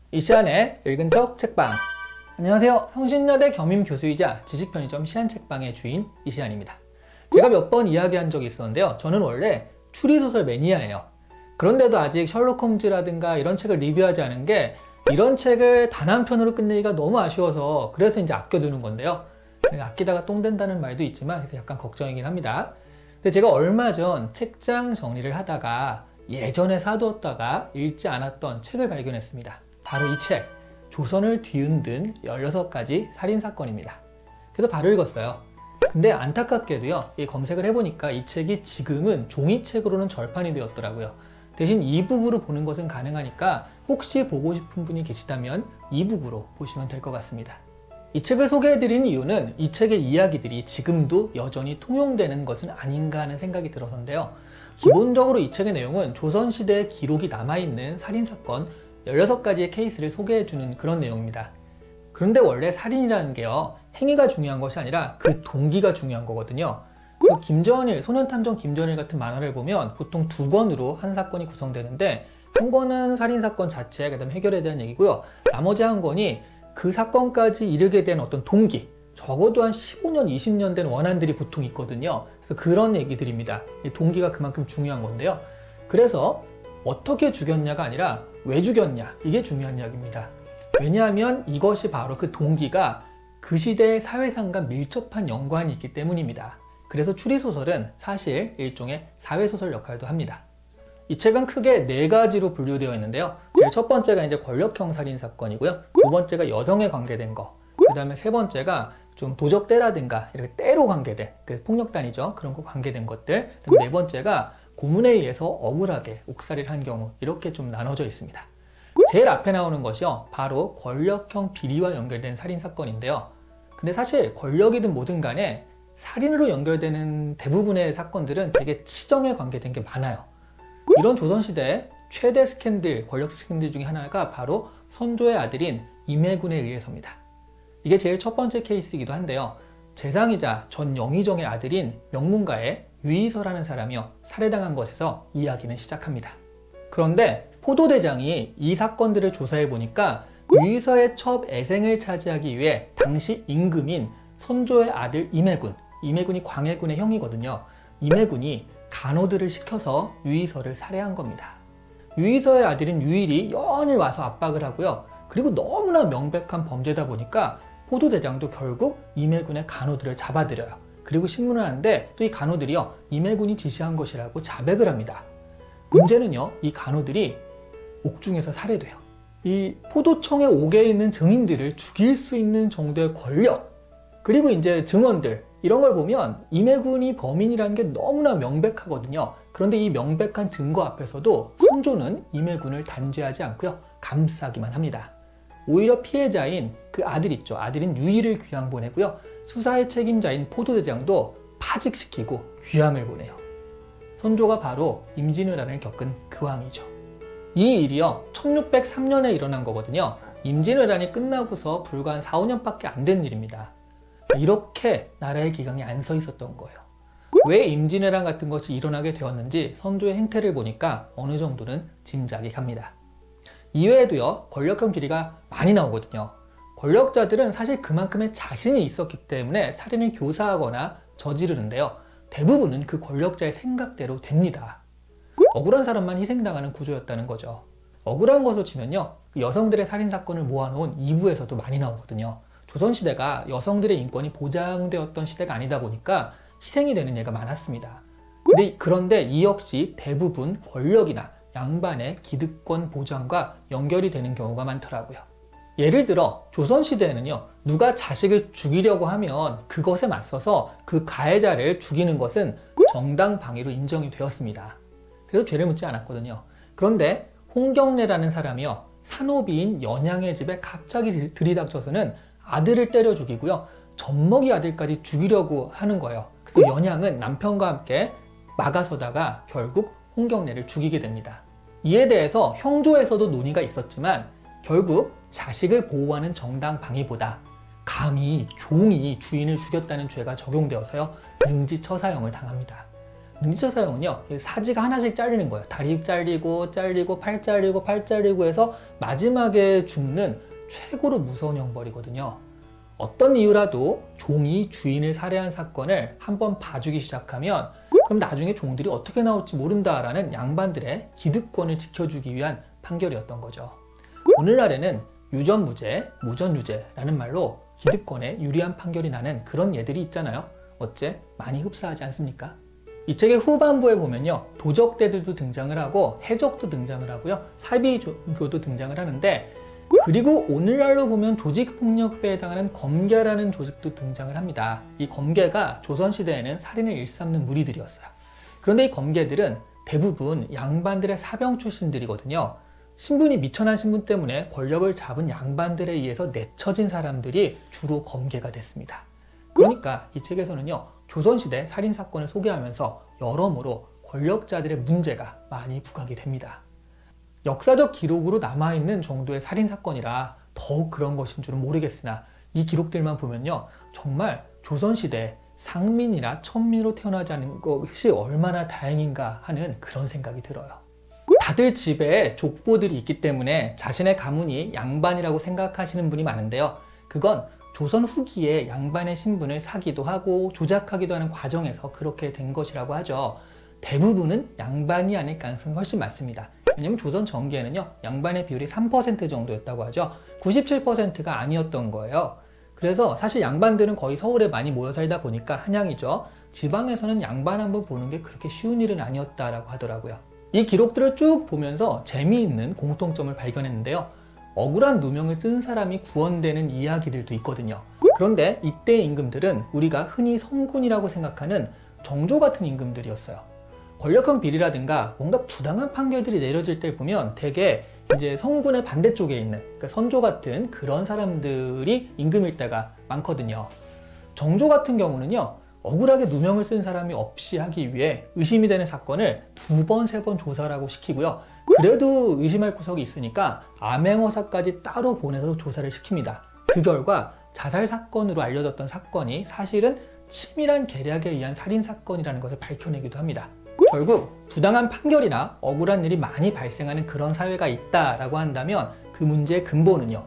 이 시간에 읽은 척 책방. 안녕하세요. 성신여대 겸임교수이자 지식편의점 시안책방의 주인 이시안입니다. 제가 몇 번 이야기한 적이 있었는데요. 저는 원래 추리소설 매니아예요. 그런데도 아직 셜록 홈즈라든가 이런 책을 리뷰하지 않은 게 이런 책을 단 한 편으로 끝내기가 너무 아쉬워서 그래서 이제 아껴두는 건데요. 아끼다가 똥 된다는 말도 있지만 그래서 약간 걱정이긴 합니다. 근데 제가 얼마 전 책장 정리를 하다가 예전에 사두었다가 읽지 않았던 책을 발견했습니다. 바로 이 책, 조선을 뒤흔든 16가지 살인사건입니다. 그래서 바로 읽었어요. 근데 안타깝게도요, 이 검색을 해보니까 이 책이 지금은 종이책으로는 절판이 되었더라고요. 대신 이북으로 보는 것은 가능하니까 혹시 보고 싶은 분이 계시다면 이북으로 보시면 될 것 같습니다. 이 책을 소개해드리는 이유는 이 책의 이야기들이 지금도 여전히 통용되는 것은 아닌가 하는 생각이 들어서인데요. 기본적으로 이 책의 내용은 조선시대의 기록이 남아있는 살인사건 16가지의 케이스를 소개해주는 그런 내용입니다. 그런데 원래 살인이라는 게요, 행위가 중요한 것이 아니라 그 동기가 중요한 거거든요. 그래서 김전일, 소년탐정 김전일 같은 만화를 보면 보통 2권으로 한 사건이 구성되는데, 한 권은 살인사건 자체, 그 다음에 해결에 대한 얘기고요. 나머지 한 권이 그 사건까지 이르게 된 어떤 동기, 적어도 한 15년, 20년 된 원한들이 보통 있거든요. 그래서 그런 얘기들입니다. 이 동기가 그만큼 중요한 건데요. 그래서 어떻게 죽였냐가 아니라 왜 죽였냐, 이게 중요한 이야기입니다. 왜냐하면 이것이 바로 그 동기가 그 시대의 사회상과 밀접한 연관이 있기 때문입니다. 그래서 추리소설은 사실 일종의 사회소설 역할도 합니다. 이 책은 크게 4가지로 분류되어 있는데요. 제일 첫 번째가 이제 권력형 살인사건이고요. 두 번째가 여성에 관계된 거. 그 다음에 세 번째가 좀 도적대라든가 이렇게 때로 관계된, 그 폭력단이죠. 그런 거 관계된 것들. 그다음에 네 번째가 고문에 의해서 억울하게 옥살이를 한 경우, 이렇게 좀 나눠져 있습니다. 제일 앞에 나오는 것이요, 바로 권력형 비리와 연결된 살인사건인데요. 근데 사실 권력이든 뭐든 간에 살인으로 연결되는 대부분의 사건들은 되게 치정에 관계된 게 많아요. 이런 조선시대 최대 스캔들, 권력 스캔들 중에 하나가 바로 선조의 아들인 임해군에 의해서입니다. 이게 제일 첫 번째 케이스이기도 한데요. 재상이자 전 영의정의 아들인 명문가의 유이서라는 사람이요, 살해당한 것에서 이야기는 시작합니다. 그런데 포도대장이 이 사건들을 조사해 보니까 유이서의 첫 애생을 차지하기 위해 당시 임금인 선조의 아들 임해군이 광해군의 형이거든요. 임해군이 간호들을 시켜서 유이서를 살해한 겁니다. 유이서의 아들인 유일이 연일 와서 압박을 하고요. 그리고 너무나 명백한 범죄다 보니까 포도대장도 결국 임해군의 간호들을 잡아들여요. 그리고 신문을 하는데 또 이 간호들이요, 임해군이 지시한 것이라고 자백을 합니다. 문제는요, 이 간호들이 옥중에서 살해돼요. 이 포도청에 옥에 있는 증인들을 죽일 수 있는 정도의 권력, 그리고 이제 증언들, 이런 걸 보면 임해군이 범인이라는 게 너무나 명백하거든요. 그런데 이 명백한 증거 앞에서도 선조는 임해군을 단죄하지 않고요, 감싸기만 합니다. 오히려 피해자인 그 아들 있죠, 아들인 유이를 귀양 보내고요, 수사의 책임자인 포도대장도 파직시키고 귀양을 보내요. 선조가 바로 임진왜란을 겪은 그 왕이죠. 이 일이요, 1603년에 일어난 거거든요. 임진왜란이 끝나고서 불과 한 4, 5년밖에 안 된 일입니다. 이렇게 나라의 기강이 안 서 있었던 거예요. 왜 임진왜란 같은 것이 일어나게 되었는지 선조의 행태를 보니까 어느 정도는 짐작이 갑니다. 이외에도요, 권력형 비리가 많이 나오거든요. 권력자들은 사실 그만큼의 자신이 있었기 때문에 살인을 교사하거나 저지르는데요. 대부분은 그 권력자의 생각대로 됩니다. 억울한 사람만 희생당하는 구조였다는 거죠. 억울한 것으로 치면요, 그 여성들의 살인사건을 모아놓은 2부에서도 많이 나오거든요. 조선시대가 여성들의 인권이 보장되었던 시대가 아니다 보니까 희생이 되는 예가 많았습니다. 그런데 이 역시 대부분 권력이나 양반의 기득권 보장과 연결이 되는 경우가 많더라고요. 예를 들어 조선시대에는요, 누가 자식을 죽이려고 하면 그것에 맞서서 그 가해자를 죽이는 것은 정당방위로 인정이 되었습니다. 그래서 죄를 묻지 않았거든요. 그런데 홍경래라는 사람이요, 산호비인 연양의 집에 갑자기 들이닥쳐서는 아들을 때려 죽이고요, 젖먹이 아들까지 죽이려고 하는 거예요. 그래서 연양은 남편과 함께 막아서다가 결국 홍경래를 죽이게 됩니다. 이에 대해서 형조에서도 논의가 있었지만 결국 자식을 보호하는 정당 방위보다 감히 종이 주인을 죽였다는 죄가 적용되어서요, 능지처사형을 당합니다. 능지처 사형은요, 사지가 하나씩 잘리는 거예요. 다리 잘리고 팔 잘리고 해서 마지막에 죽는 최고로 무서운 형벌이거든요. 어떤 이유라도 종이 주인을 살해한 사건을 한번 봐주기 시작하면 그럼 나중에 종들이 어떻게 나올지 모른다라는 양반들의 기득권을 지켜주기 위한 판결이었던 거죠. 오늘날에는 유전무죄, 무전유죄라는 말로 기득권에 유리한 판결이 나는 그런 예들이 있잖아요. 어째 많이 흡사하지 않습니까? 이 책의 후반부에 보면요, 도적대들도 등장을 하고 해적도 등장을 하고요, 사비교도 등장을 하는데, 그리고 오늘날로 보면 조직폭력배에 해당하는 검계라는 조직도 등장을 합니다. 이 검계가 조선시대에는 살인을 일삼는 무리들이었어요. 그런데 이 검계들은 대부분 양반들의 사병 출신들이거든요. 신분이 미천한 신분 때문에 권력을 잡은 양반들에 의해서 내쳐진 사람들이 주로 검계가 됐습니다. 그러니까 이 책에서는요, 조선시대 살인사건을 소개하면서 여러모로 권력자들의 문제가 많이 부각이 됩니다. 역사적 기록으로 남아있는 정도의 살인사건이라 더욱 그런 것인 줄은 모르겠으나 이 기록들만 보면요, 정말 조선시대 상민이나 천민으로 태어나지 않은 것이 얼마나 다행인가 하는 그런 생각이 들어요. 다들 집에 족보들이 있기 때문에 자신의 가문이 양반이라고 생각하시는 분이 많은데요, 그건 조선 후기에 양반의 신분을 사기도 하고 조작하기도 하는 과정에서 그렇게 된 것이라고 하죠. 대부분은 양반이 아닐 가능성이 훨씬 많습니다. 왜냐면 조선 전기에는요, 양반의 비율이 3% 정도였다고 하죠. 97%가 아니었던 거예요. 그래서 사실 양반들은 거의 서울에 많이 모여 살다 보니까 한양이죠. 지방에서는 양반 한번 보는 게 그렇게 쉬운 일은 아니었다라고 하더라고요. 이 기록들을 쭉 보면서 재미있는 공통점을 발견했는데요, 억울한 누명을 쓴 사람이 구원되는 이야기들도 있거든요. 그런데 이때의 임금들은 우리가 흔히 성군이라고 생각하는 정조 같은 임금들이었어요. 권력형 비리라든가 뭔가 부당한 판결들이 내려질 때 보면 대개 이제 성군의 반대쪽에 있는, 그러니까 선조 같은 그런 사람들이 임금일 때가 많거든요. 정조 같은 경우는요, 억울하게 누명을 쓴 사람이 없이 하기 위해 의심이 되는 사건을 2번, 3번 조사를 하고 시키고요. 그래도 의심할 구석이 있으니까 암행어사까지 따로 보내서 조사를 시킵니다. 그 결과 자살 사건으로 알려졌던 사건이 사실은 치밀한 계략에 의한 살인 사건이라는 것을 밝혀내기도 합니다. 결국 부당한 판결이나 억울한 일이 많이 발생하는 그런 사회가 있다라고 한다면 그 문제의 근본은요,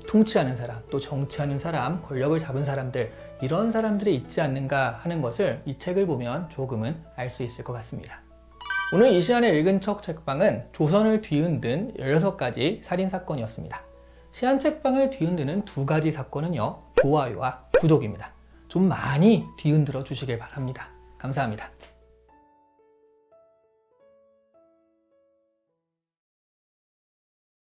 통치하는 사람, 또 정치하는 사람, 권력을 잡은 사람들, 이런 사람들이 있지 않는가 하는 것을 이 책을 보면 조금은 알 수 있을 것 같습니다. 오늘 이 시간에 읽은 척 책방은 조선을 뒤흔든 16가지 살인사건이었습니다. 시한 책방을 뒤흔드는 2가지 사건은요, 좋아요와 구독입니다. 좀 많이 뒤흔들어 주시길 바랍니다. 감사합니다.